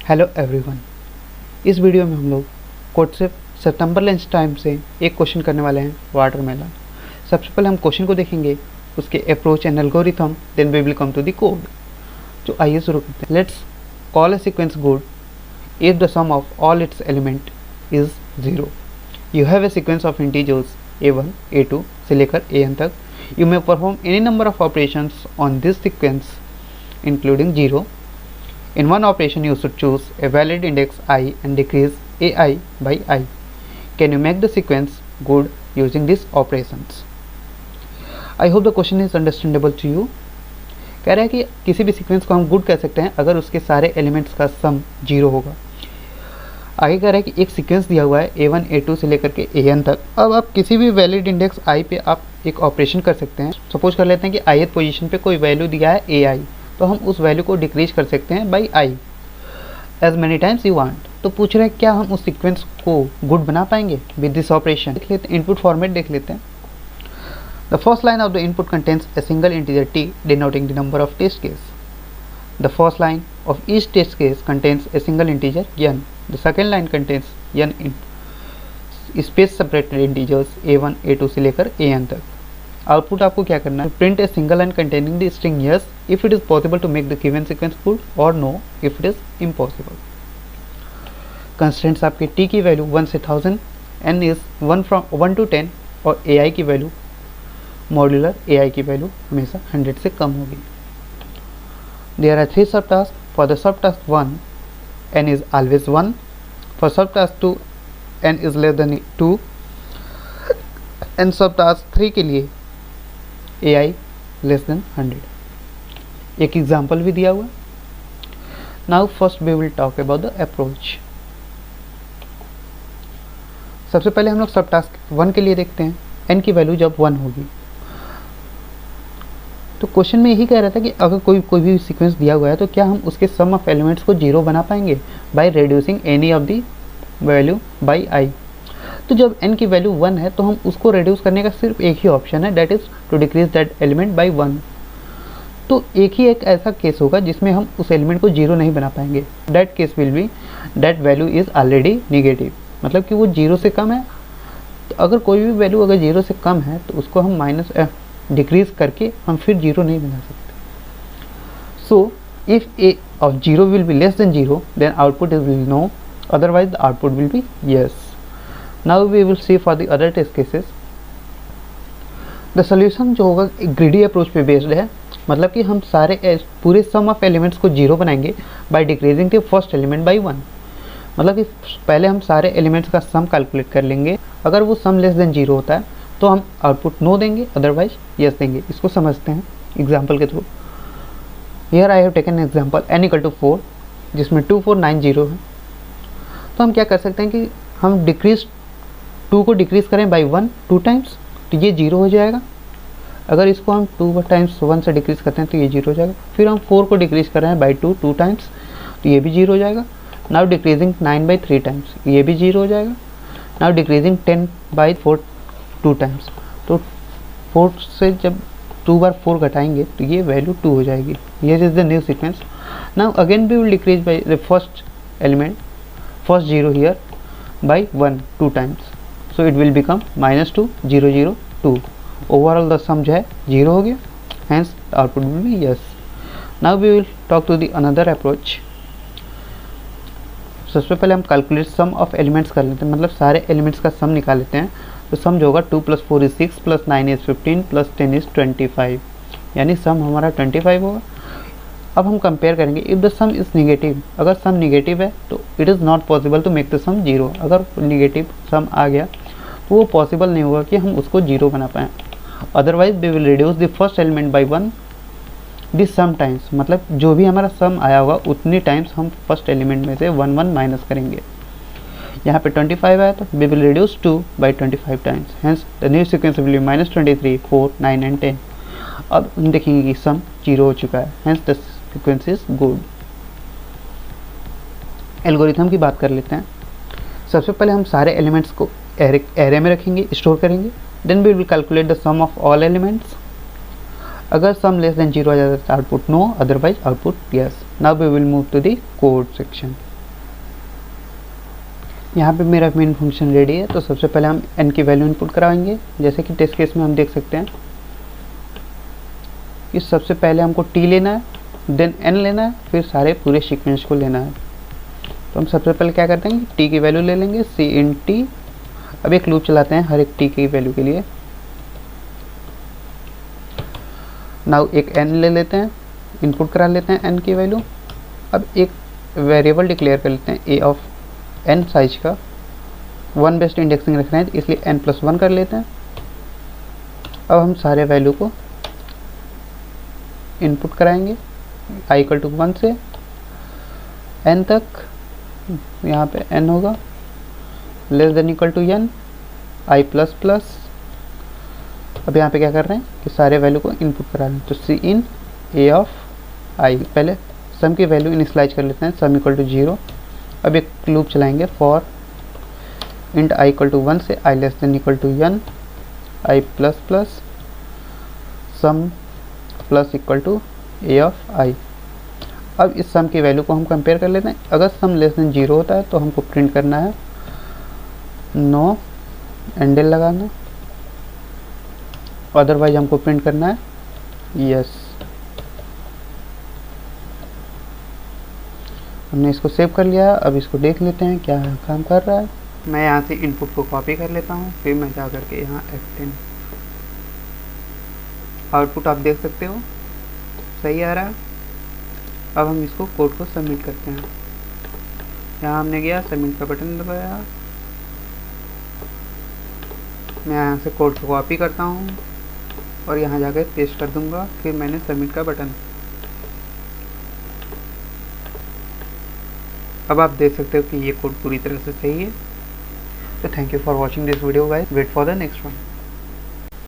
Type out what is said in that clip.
Hello everyone. इस video में हम लोग कोड से सितंबर लंच टाइम से एक क्वेश्चन करने वाले हैं वाटरमेलन। सबसे पहले हम क्वेश्चन को देखेंगे, उसके approach and algorithm, then we will come to the code. तो आइए शुरू करते हैं। Let's call a sequence good if the sum of all its element is 0। You have a sequence of integers a1 a2 से लेकर an तक। You may perform any number of operations on this sequence including 0। In one operation, you should choose a valid index I and decrease ai by I. Can you make the sequence good using these operations? I hope the question is understandable to you. कह रहा है कि किसी भी sequence को हम good कह सकते हैं अगर उसके सारे एलिमेंट्स का सम 0 होगा। आगे कह रहा है कि एक सीक्वेंस दिया हुआ है a1 a2 से लेकर के an तक। अब आप किसी भी वैलिड इंडेक्स I पे आप एक ऑपरेशन कर सकते हैं। सपोज कर लेते हैं कि ith पोजीशन पे कोई वैल्यू दिया है ai, तो हम उस वैल्यू को डिक्रीज कर सकते हैं by I as many times you want. तो पूछ रहे हैं क्या हम उस सीक्वेंस को गुड बना पाएंगे विद दिस ऑपरेशन। देख लेते हैं, इनपुट फॉर्मेट देख लेते हैं। The first line of the input contains a single integer t denoting the number of test case. The first line of each test case contains a single integer n। The second line contains n in space separated integers a1 a2 से लेकर an तक। Output आपको क्या करना है, print a single line containing the string yes if it is possible to make the given sequence good और no if it is impossible. Constraints आपके t की वैल्यू 1 से 1000, n इज 1 to 10 और ai की वैल्यू मॉड्यूलर ai की value हमेशा 100 से कम होगी। There are 3 subtask. For the subtask 1 n is always 1। For subtask 2 n is less than 2 and subtask 3 के लिए ai लेस देन 100। एक एग्जाम्पल भी दिया हुआ। Now first we will talk about the approach. सबसे पहले हम लोग सब टास्क 1 के लिए देखते हैं। n की वैल्यू जब 1 होगी, तो क्वेश्चन में यही कह रहा था कि अगर कोई भी सीक्वेंस दिया हुआ है तो क्या हम उसके सम ऑफ एलिमेंट्स को 0 बना पाएंगे by reducing any of the value by i। तो जब n की वैल्यू 1 है तो हम उसको रिड्यूस करने का सिर्फ एक ही ऑप्शन है, that is to decrease that element by 1। तो एक ऐसा केस होगा जिसमें हम उस एलिमेंट को 0 नहीं बना पाएंगे। That case will be that value is already negative, मतलब कि वो 0 से कम है। तो अगर कोई भी वैल्यू अगर 0 से कम है तो उसको हम डिक्रीज करके हम फिर 0 नहीं बना सकते। So if a of 0 will be less than 0 then output will be no, otherwise the output will be yes. Now we will see for the other test cases. The solution जो होगा एक greedy approach पे based है, मतलब कि हम सारे पूरे सम ऑफ एलिमेंट्स को 0 बनाएंगे by decreasing the first element by 1। मतलब कि पहले हम सारे एलिमेंट्स का सम कैलकुलेट कर लेंगे। अगर वो सम लेस देन 0 होता है तो हम आउटपुट नो देंगे, अदरवाइज यस देंगे। इसको समझते हैं एग्जाम्पल के through. Here I have taken example n = 4 जिसमें 2490 है। तो हम क्या कर सकते हैं कि हम 2 को डिक्रीज़ करें बाई 1 2 टाइम्स, तो ये 0 हो जाएगा। अगर इसको हम 2 टाइम्स 1 से डिक्रीज़ करते हैं तो ये 0 हो जाएगा। फिर हम 4 को डिक्रीज़ कर रहे हैं बाई 2 टाइम्स, तो ये भी 0 हो जाएगा। नाउ डिक्रीजिंग 9 बाई 3 टाइम्स, ये भी 0 हो जाएगा। नाउ डिक्रीजिंग 10 बाई 4 2 टाइम्स, तो 4 से जब 2 बार 4 घटाएंगे तो ये वैल्यू 2 हो जाएगी। ये is the new sequence. Now again we will decrease by the first element, first 0 here by 1 2 times, so it will become -2 0 0 2। overall the sum जो है 0 हो गया, hence the output will be yes। now we will talk to the another approach। सबसे पहले हम calculate some of elements कर लेते हैं, मतलब सारे एलिमेंट्स का सम निकाल लेते हैं। तो सम जो होगा 2 + 4 = 6 + 9 = 15 + 10 = 25, यानी सम हमारा 25 होगा। अब हम कंपेयर करेंगे। If the sum is negative, अगर सम निगेटिव है तो it is not possible to make the sum 0। अगर निगेटिव सम आ गया तो वो पॉसिबल नहीं होगा कि हम उसको 0 बना पाएँ। Otherwise we will reduce the first element by 1 this sum times, मतलब जो भी हमारा सम आया होगा उतनी टाइम्स हम फर्स्ट एलिमेंट में से 1 1 माइनस करेंगे। यहाँ पे 25 आया तो we will reduce 2 by 25 times, hence the new sequence will be -23 4 9 and 10। अब हम देखेंगे कि सम 0 हो चुका है, hence the sequence is good. Algorithm की बात कर लेते हैं। सबसे पहले हम सारे एलिमेंट्स को एरे में रखेंगे, स्टोर करेंगे। Then we will calculate the sum of all elements. अगर सम लेस देन 0 आ जाता है output no, otherwise output yes. Now we will move to the code section. यहाँ पे मेरा मेन फंक्शन रेडी है। तो सबसे पहले हम n की वैल्यू इनपुट कराएंगे। जैसे कि टेस्ट केस में हम देख सकते हैं कि सबसे पहले हमको t लेना है, देन n लेना है, फिर सारे पूरे सीक्वेंस को लेना है। तो हम सबसे पहले क्या करते हैं कि t की वैल्यू ले लेंगे, c इन t। अब एक लूप चलाते हैं हर एक t की वैल्यू के लिए। नाउ एक n ले लेते हैं, इनपुट करा लेते हैं n की वैल्यू। अब एक वेरिएबल डिक्लेयर कर लेते हैं a ऑफ n साइज का। 1 बेस्ड इंडेक्सिंग रख रहे हैं इसलिए n+1 कर लेते हैं। अब हम सारे वैल्यू को इनपुट कराएंगे i = 1 से n तक। यहाँ पे n होगा <= n i++। अब यहाँ पे क्या कर रहे हैं कि सारे वैल्यू को इनपुट करा रहे हैं। तो c in a of i, पहले सम की वैल्यू इनिशियलाइज कर लेते हैं, सम = 0। अब एक लूप चलाएंगे फॉर int i = 1 से i <= n i++ sum plus equal to a of i। अब इस सम की वैल्यू को हम कंपेयर कर लेते हैं। अगर सम <= 0 होता है तो हमको प्रिंट करना है नो एंडल लगाना, अदरवाइज हमको प्रिंट करना है यस। हमने इसको सेव कर लिया। अब इसको देख लेते हैं क्या काम कर रहा है। मैं यहाँ से इनपुट को कॉपी कर लेता हूँ, फिर मैं जा करके यहाँ F10 आउटपुट आप देख सकते हो सही आ रहा है। अब हम इसको कोड को सबमिट करते हैं। यहाँ हमने गया सबमिट का बटन दबाया। मैं यहाँ से कोड को कॉपी करता हूँ और यहाँ जाकर पेस्ट कर दूँगा, फिर मैंने सबमिट का बटन। अब आप देख सकते हो कि ये कोड पूरी तरह से सही है। तो thank you for watching this video guys, wait for the next one.